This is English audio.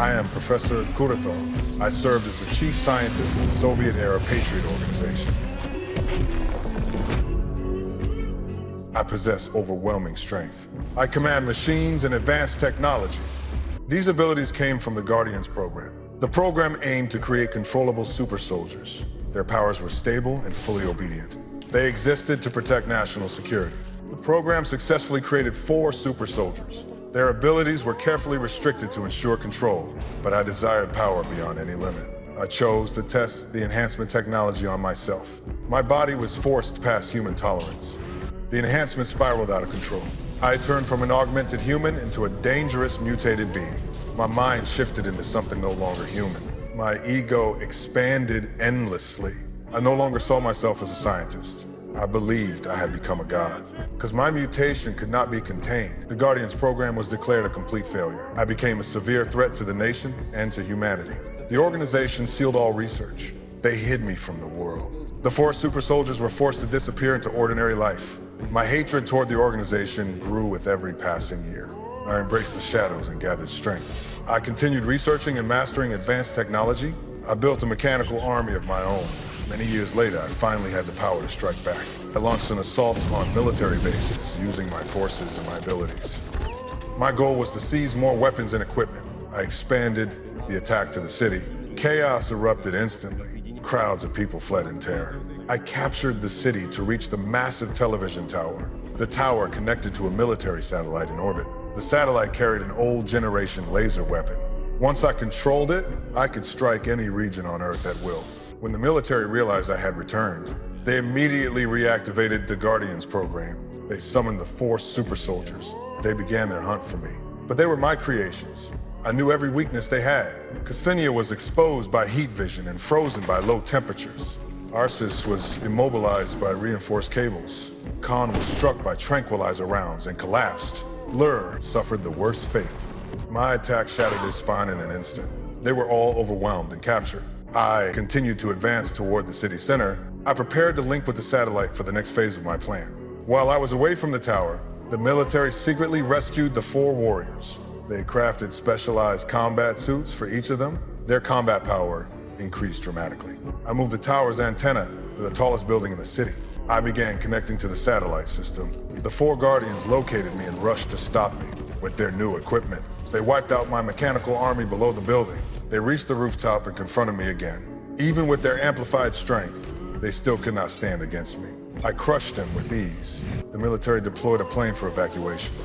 I am Professor Kuratov. I served as the chief scientist of the Soviet-era Patriot organization. I possess overwhelming strength. I command machines and advanced technology. These abilities came from the Guardians program. The program aimed to create controllable super soldiers. Their powers were stable and fully obedient. They existed to protect national security. The program successfully created 4 super soldiers. Their abilities were carefully restricted to ensure control, but I desired power beyond any limit. I chose to test the enhancement technology on myself. My body was forced past human tolerance. The enhancement spiraled out of control. I turned from an augmented human into a dangerous mutated being. My mind shifted into something no longer human. My ego expanded endlessly. I no longer saw myself as a scientist. I believed I had become a god. Because my mutation could not be contained, the Guardians program was declared a complete failure. I became a severe threat to the nation and to humanity. The organization sealed all research. They hid me from the world. The 4 super soldiers were forced to disappear into ordinary life. My hatred toward the organization grew with every passing year. I embraced the shadows and gathered strength. I continued researching and mastering advanced technology. I built a mechanical army of my own. Many years later, I finally had the power to strike back. I launched an assault on military bases using my forces and my abilities. My goal was to seize more weapons and equipment. I expanded the attack to the city. Chaos erupted instantly. Crowds of people fled in terror. I captured the city to reach the massive television tower. The tower connected to a military satellite in orbit. The satellite carried an old generation laser weapon. Once I controlled it, I could strike any region on Earth at will. When the military realized I had returned, they immediately reactivated the Guardians program. They summoned the 4 super soldiers. They began their hunt for me. But they were my creations. I knew every weakness they had. Ksenia was exposed by heat vision and frozen by low temperatures. Arsis was immobilized by reinforced cables. Khan was struck by tranquilizer rounds and collapsed. Lur suffered the worst fate. My attack shattered his spine in an instant. They were all overwhelmed and captured. I continued to advance toward the city center. I prepared to link with the satellite for the next phase of my plan. While I was away from the tower, the military secretly rescued the 4 warriors. They crafted specialized combat suits for each of them. Their combat power increased dramatically. I moved the tower's antenna to the tallest building in the city. I began connecting to the satellite system. The 4 Guardians located me and rushed to stop me with their new equipment. They wiped out my mechanical army below the building. They reached the rooftop and confronted me again. Even with their amplified strength, they still could not stand against me. I crushed them with ease. The military deployed a plane for evacuation.